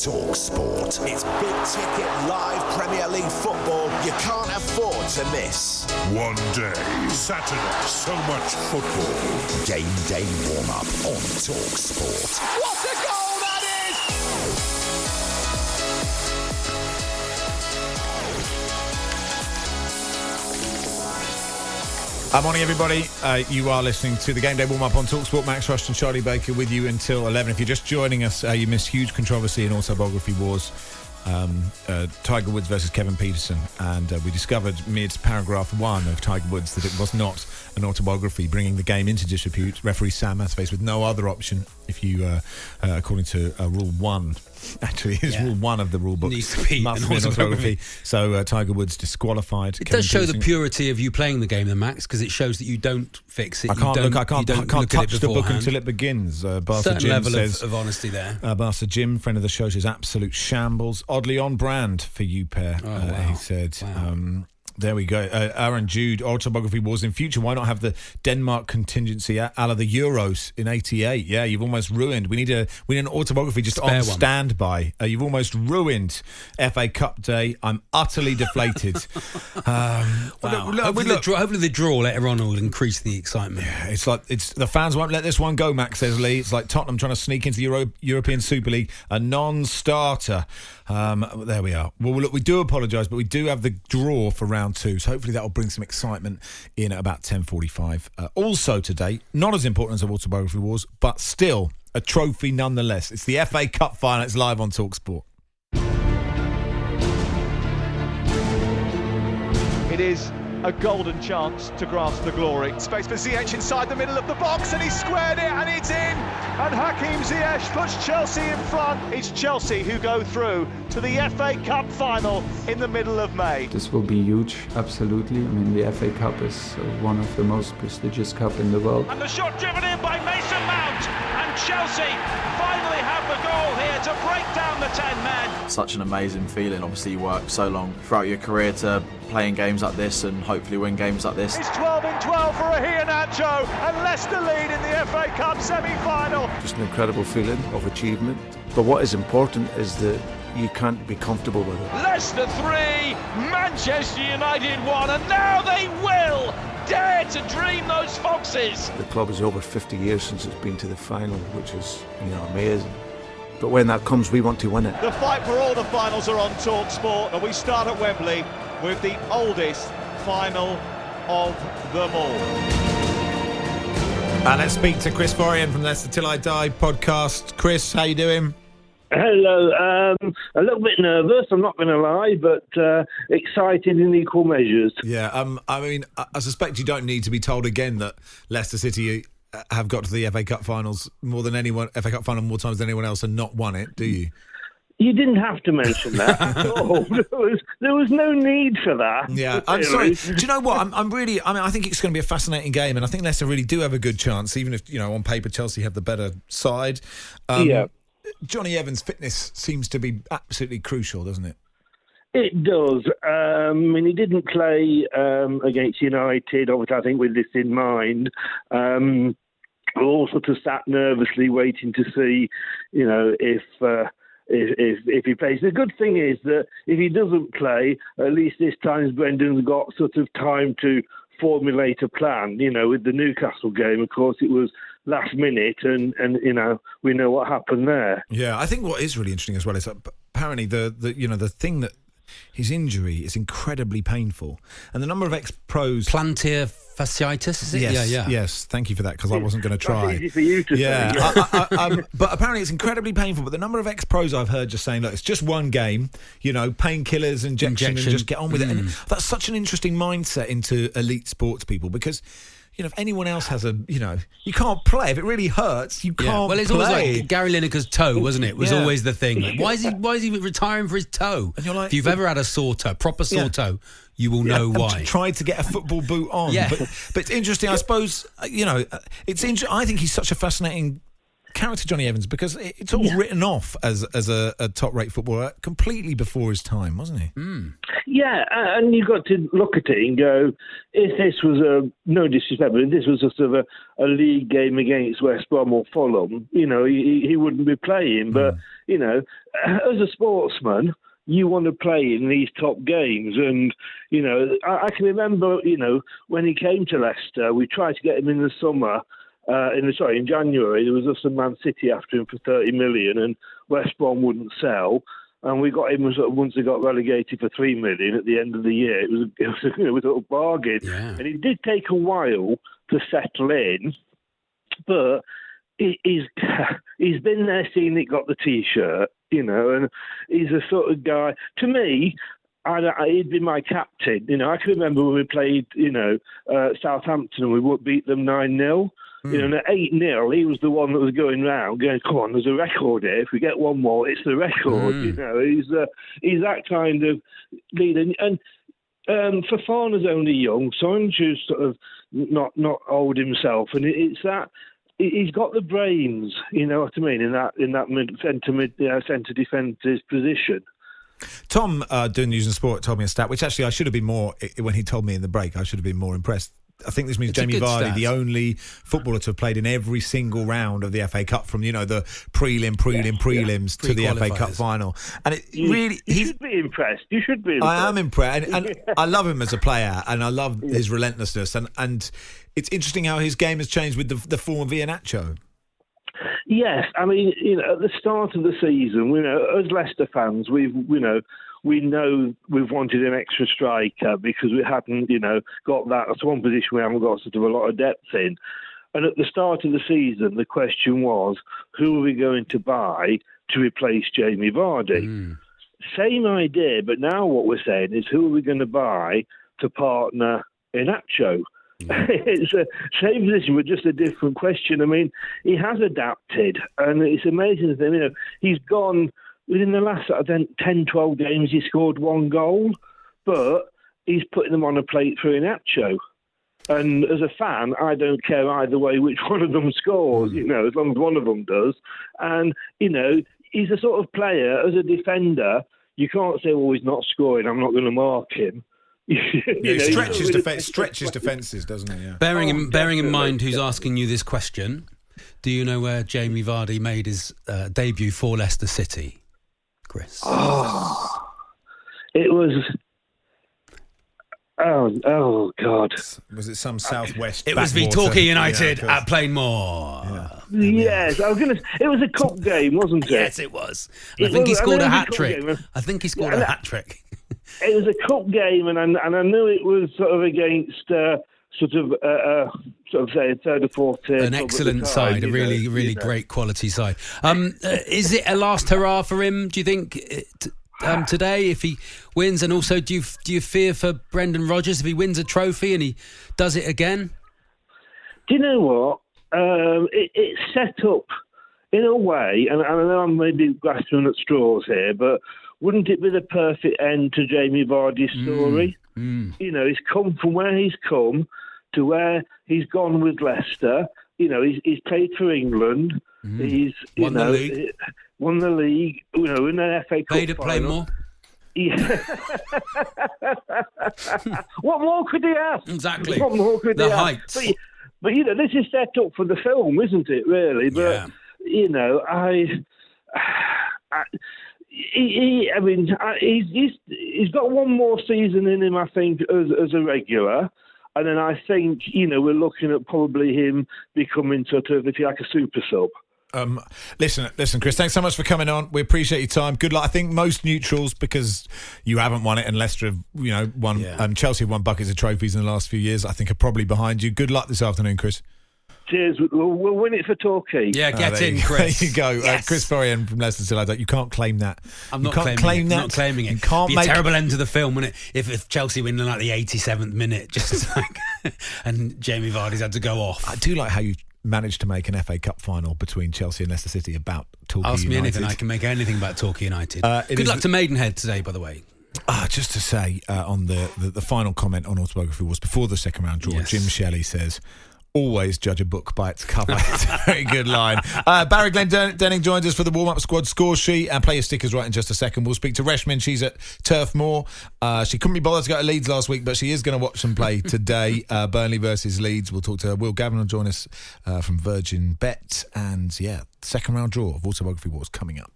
talkSPORT. It's big ticket live Premier League football you can't afford to miss. One day, Saturday, so much football. Game day warm-up on talkSPORT. What a goal that is! Morning, everybody. You are listening to the Game Day Warm-Up on talkSPORT. Max Rushden, Charlie Baker with you until 11. If you're just joining us, you missed huge controversy in autobiography wars. Tiger Woods versus Kevin Peterson, and we discovered mid-paragraph 1 of Tiger Woods that it was not an autobiography, bringing the game into disrepute. Referee Sam has faced with no other option if you, according to Rule 1, actually is Rule 1 of the rule book, needs to be must be an autobiography. So Tiger Woods disqualified. It Kevin does show Peterson. the purity of you playing the game, then, Max, because it shows that you don't fix it. I can't touch the book beforehand. until it begins. Barca Certain Jim level says, of honesty there. Barca Jim, friend of the show, says absolute shambles. Oddly on brand for you pair, he said. Wow. There we go. Aaron Jude, autobiography wars in future. Why not have the Denmark contingency a la the Euros in '88? Yeah, you've almost ruined. We need an autobiography just on standby. You've almost ruined FA Cup day. I'm utterly deflated. Hopefully the draw later on will increase the excitement. Yeah, it's the fans won't let this one go, Max, says Lee. It's like Tottenham trying to sneak into the European Super League, a non-starter. There we are. Well, look, we do apologise, but we do have the draw for round 2, so hopefully that will bring some excitement in at about 10:45. Also today, not as important as autobiography wars, but still a trophy nonetheless. It's the FA Cup final. It's live on talkSPORT. It is a golden chance to grasp the glory. Space for Ziyech inside the middle of the box, and he squared it, and it's in. And Hakim Ziyech puts Chelsea in front. It's Chelsea who go through to the FA Cup final in the middle of May. This will be huge, absolutely. I mean, the FA Cup is one of the most prestigious cup in the world. And the shot driven in by Mason Mount, and Chelsea finally have the goal here to break down the 10 men. Such an amazing feeling. Obviously, you work so long throughout your career to playing games like this and hopefully win games like this. It's 12 in 12 for Iheanacho, and Leicester lead in the FA Cup semi-final. Just an incredible feeling of achievement. But what is important is that you can't be comfortable with it. Leicester 3, Manchester United 1, and now they will dare to dream those foxes. The club is over 50 years since it's been to the final, which is, amazing. But when that comes, we want to win it. The fight for all the finals are on talkSPORT, and we start at Wembley with the oldest final of them all. And let's speak to Chris Vardy from Leicester Till I Die podcast. Chris, how you doing? Hello. A little bit nervous, I'm not going to lie, but excited in equal measures. Yeah, I mean, I suspect you don't need to be told again that Leicester City have got to the FA Cup finals more than anyone, FA Cup final more times than anyone else, and not won it, do you? You didn't have to mention that at all. There was no need for that. Yeah, I'm sorry. Do you know what? I think it's going to be a fascinating game, and I think Leicester really do have a good chance, even if, on paper Chelsea have the better side. Yeah. Johnny Evans' fitness seems to be absolutely crucial, doesn't it? It does. He didn't play against United, obviously, I think with this in mind. We all sort of sat nervously waiting to see, if he plays. The good thing is that if he doesn't play, at least this time Brendan's got sort of time to formulate a plan. With the Newcastle game, of course, it was last minute, and we know what happened there. Yeah, I think what is really interesting as well is that apparently the thing that his injury is incredibly painful, and the number of ex-pros... Plantar fasciitis, is it? Yes, yeah. Yes, thank you for that, because I wasn't going to try. That's easy for you to say. But apparently it's incredibly painful, but the number of ex-pros I've heard just saying, look, it's just one game, painkillers, injection, and just get on with it. And that's such an interesting mindset into elite sports people, because... if anyone else has you can't play. If it really hurts, you can't play. Well, it's always like Gary Lineker's toe, wasn't it? Was always the thing. Like, why is he retiring for his toe? And you're like, if you've ever had a sore toe, proper sore toe, you will know why. Tried to get a football boot on. Yeah. But it's interesting, I suppose, I think he's such a fascinating character, Johnny Evans, because it's all written off as a top-rate footballer completely before his time, wasn't he? Mm. Yeah, and you've got to look at it and go, if this was no disrespect, but if this was just a league game against West Brom or Fulham, he wouldn't be playing. But as a sportsman, you want to play in these top games. And, I can remember, when he came to Leicester, we tried to get him in the summer, in January. There was us and Man City after him for 30 million, and West Brom wouldn't sell. And we got him once he got relegated for 3 million at the end of the year. It was a little bargain. Yeah. And it did take a while to settle in, but he's been there, seen it, got the T-shirt, and he's a sort of guy. To me, he'd be my captain. I can remember when we played, Southampton and we beat them 9-0. And at 8-0, he was the one that was going round, going, "Come on, there's a record here. If we get one more, it's the record." He's that kind of leader. And Fofana's only young, Sancho's sort of not old himself, and it's that he's got the brains. You know what I mean? In that centre defender's position. Tom, doing News and Sport, told me a stat, which actually I should have been more, when he told me in the break, I should have been more impressed. I think this means Jamie Vardy, the only footballer to have played in every single round of the FA Cup, from the prelims to the FA Cup final. And you should be impressed. You should be impressed. I am impressed, and I love him as a player, and I love his relentlessness. And it's interesting how his game has changed with the form of Iheanacho. Yes, I mean, at the start of the season, as Leicester fans, we know we've wanted an extra striker because we hadn't, got that. That's one position we haven't got sort of a lot of depth in. And at the start of the season, the question was, who are we going to buy to replace Jamie Vardy? Same idea, but now what we're saying is, who are we going to buy to partner Iheanacho? It's the same position, but just a different question. I mean, he has adapted, and it's amazing. He's gone within the last 10, 12 games. He scored 1 goal, but he's putting them on a plate for Iheanacho. And as a fan, I don't care either way which one of them scores. As long as one of them does. And he's a sort of player as a defender. You can't say, "Well, he's not scoring, I'm not going to mark him." He stretches defences, doesn't he? Yeah. Bearing in mind who's asking you this question, do you know where Jamie Vardy made his debut for Leicester City, Chris? It was... Oh God! Was it some southwest? It was Torquay United at Plainmoor. Yes, I was going to. It was a cup game, wasn't it? Yes, it was. I think he scored a hat trick. A hat trick. It was a cup game, and I knew it was sort of against say a third or fourth tier. An excellent side, a really great quality side. Is it a last hurrah for him? Do you think? Today, if he wins, and also do you fear for Brendan Rodgers if he wins a trophy and he does it again? Do you know what? It's set up in a way, and I know I'm maybe grasping at straws here, but wouldn't it be the perfect end to Jamie Vardy's story? He's come from where he's come to where he's gone with Leicester. He's played for England. He's won the league. Won the league, in the FA Cup. Played at Plainmoor. Yeah. What more could he ask? Exactly. What more could he ask? Heights. But this is set up for the film, isn't it? Really, but he's got one more season in him, I think, as a regular. And then I think, we're looking at probably him becoming sort of, if you like, a super sub. Listen, Chris, thanks so much for coming on. We appreciate your time. Good luck. I think most neutrals, because you haven't won it and Leicester have, won. Chelsea have won buckets of trophies in the last few years, I think are probably behind you. Good luck this afternoon, Chris. Cheers. We'll win it for Torquay. Yeah, get in, Chris. There you go. Yes. Chris Ferrian from Leicester till I don't. You can't claim that. I'm not claiming it. I'm not claiming it. You can't It'd be a terrible end to the film, wouldn't it? If Chelsea win in like the 87th minute, just and Jamie Vardy's had to go off. I do like how you managed to make an FA Cup final between Chelsea and Leicester City about Torquay United. Ask me anything, I can make anything about Torquay United. Good luck to Maidenhead today, by the way. Just to say, on the final comment on Autobiography was before the second round draw, Jim Shelley says, "Always judge a book by its cover." It's a very good line. Barry Glendenning joins us for the warm-up squad score sheet, and play your stickers right in just a second. We'll speak to Reshmin. She's at Turf Moor. She couldn't be bothered to go to Leeds last week, but she is going to watch them play today. Burnley versus Leeds. We'll talk to her. Will Gavin will join us from Virgin Bet. And second round draw of Autobiography Wars coming up.